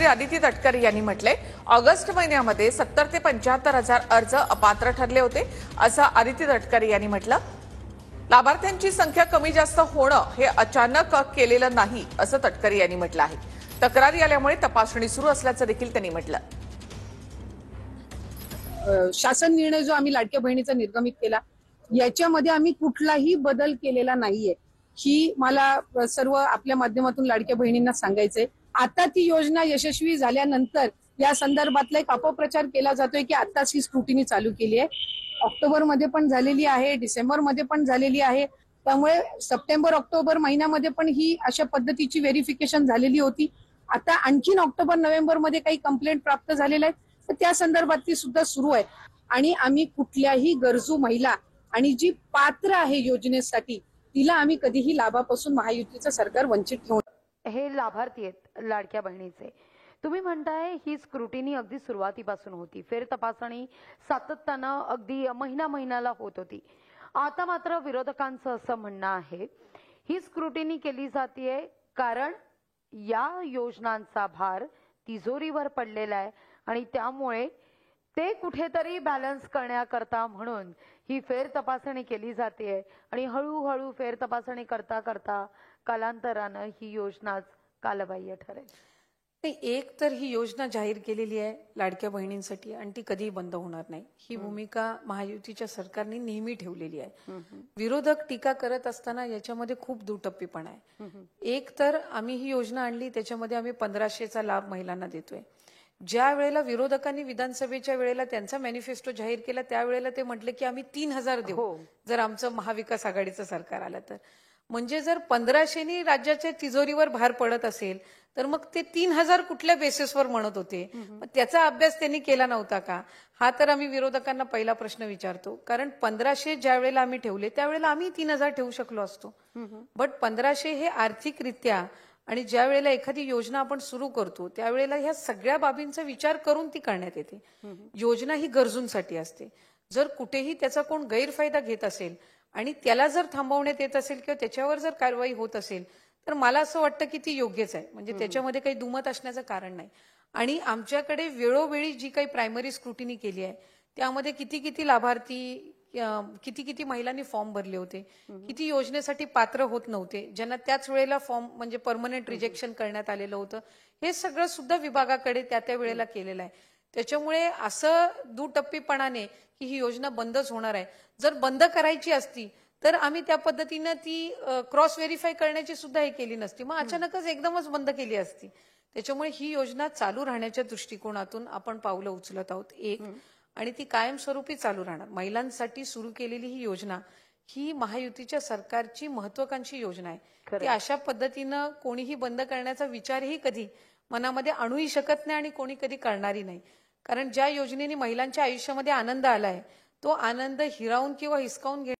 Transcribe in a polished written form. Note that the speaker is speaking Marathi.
मंत्री आदिती तटकरे यांनी म्हटले, ऑगस्ट महिन्यामध्ये 70 ते 75 हजार अर्ज अपात्र ठरले होते, असं आदिती तटकरे यांनी म्हटलं। लाभार्थ्यांची संख्या कमी जास्त होणं हे अचानक केलेलं नाही, असं तटकरे यांनी म्हटलं आहे। तक्रारी आल्यामुळे तपासणी सुरू असल्याचं देखील त्यांनी म्हटलं। शासन निर्णय जो आम्ही लाडक्या बहिणीचा निर्गमित केला, याच्यामध्ये आम्ही कुठलाही बदल केलेला नाहीये, ही मला सर्व आपल्या माध्यमातून लाडक्या बहिणींना सांगायचंय। आता ती योजना यशस्वी झाल्यानंतर या संदर्भातला एक अपप्रचार केला जातोय की आताच ही स्क्रुटिनी चालू केली आहे। ऑक्टोबर मध्ये पण झालेली आहे, डिसेंबर मध्ये पण झालेली आहे, त्यामुळे सप्टेंबर ऑक्टोबर महिन्यामध्ये पण ही अशा पद्धतीची व्हेरिफिकेशन झालेली होती। आता आणखीन ऑक्टोबर नोव्हेंबर मध्ये काही कंप्लेंट प्राप्त झालेल्या आहेत, तर त्या संदर्भात ती सुद्धा सुरू आहे। आणि आम्ही कुठल्याही गरजू महिला आणि जी पात्र आहे योजनेसाठी तिला आम्ही कधीही लाभापासून महायुतीचं सरकार वंचित ठेवू। हे लाभार्थी आहेत लाडक्या बहिणीचे। तुम्ही म्हणताय ही स्क्रुटिनी अगदी सुरुवातीपासून होती, फेर तपासणी सातत्यानं अगदी महिन्याला होत होती। आता मात्र विरोधकांचं असं म्हणणं आहे ही स्क्रुटिनी केली जाते कारण या योजनांचा भार तिजोरीवर पडलेला आहे आणि त्यामुळे ते कुठेतरी बॅलन्स करण्याकरता म्हणून ही फेर तपासणी केली जाते आणि हळूहळू फेर तपासणी करता करता कालांतरानं ही योजनाच कालबाह्य ठरेल। एक तर ही योजना जाहीर केलेली आहे लाडक्या बहिणींसाठी आणि ती कधीही बंद होणार नाही, ही भूमिका महायुतीच्या सरकारने नेहमी ठेवलेली आहे। विरोधक टीका करत असताना याच्यामध्ये खूप दुटप्पीपणा आहे। एक तर आम्ही ही योजना आणली, त्याच्यामध्ये आम्ही 1500चा लाभ महिलांना देतोय। ज्या वेळेला विरोधकांनी विधानसभेच्या वेळेला त्यांचा मॅनिफेस्टो जाहीर केला, त्यावेळेला ते म्हटले की आम्ही 3000 देऊ जर आमचं महाविकास आघाडीचं सरकार आलं तर। म्हणजे जर 1500नी राज्याच्या तिजोरीवर भार पडत असेल तर मग ते 3000 कुठल्या बेसिसवर म्हणत होते, त्याचा अभ्यास त्यांनी केला नव्हता का? हा तर आम्ही विरोधकांना पहिला प्रश्न विचारतो। कारण 1500 ज्या वेळेला आम्ही ठेवले त्यावेळेला आम्ही 3000 ठेवू शकलो असतो, बट 1500 हे आर्थिकरित्या आणि ज्या वेळेला एखादी योजना आपण सुरू करतो त्यावेळेला ह्या सगळ्या बाबींचा विचार करून ती करण्यात येते। योजना ही गरजूंसाठी असते। जर कुठेही त्याचा कोण गैरफायदा घेत असेल आणि त्याला जर थांबवण्यात येत असेल किंवा त्याच्यावर जर कारवाई होत असेल तर मला असं वाटतं की ती योग्यच आहे, म्हणजे त्याच्यामध्ये काही दुमत असण्याचं कारण नाही। आणि आमच्याकडे वेळोवेळी जी काही प्रायमरी स्क्रुटिनी केली आहे त्यामध्ये किती लाभार्थी, किती महिलांनी फॉर्म भरले होते, किती योजनेसाठी पात्र होत नव्हते, ज्यांना त्याच वेळेला फॉर्म म्हणजे परमनंट रिजेक्शन करण्यात आलेलं होतं, हे सगळं सुद्धा विभागाकडे त्या वेळेला केलेलं आहे। त्याच्यामुळे असं दुटप्पीपणाने की ही योजना बंदच होणार आहे, जर बंद करायची असती तर आम्ही त्या पद्धतीनं ती क्रॉस व्हेरीफाय करण्याची सुद्धा हे केली नसती, मग अचानकच एकदमच बंद केली असती। त्याच्यामुळे ही योजना चालू राहण्याच्या दृष्टिकोनातून आपण पावलं उचलत आहोत एक, आणि ती कायमस्वरूपी चालू राहणार। महिलांसाठी सुरू केलेली ही योजना ही महायुतीच्या सरकारची महत्वाकांक्षी योजना आहे। ती अशा पद्धतीनं कोणीही बंद करण्याचा विचारही कधी मनामध्ये आणूही शकत नाही आणि कोणी कधी करणारही नाही। कारण ज्या योजनेने महिलांच्या आयुष्यामध्ये आनंद आलाय तो आनंद हिरावून किंवा हिसकावून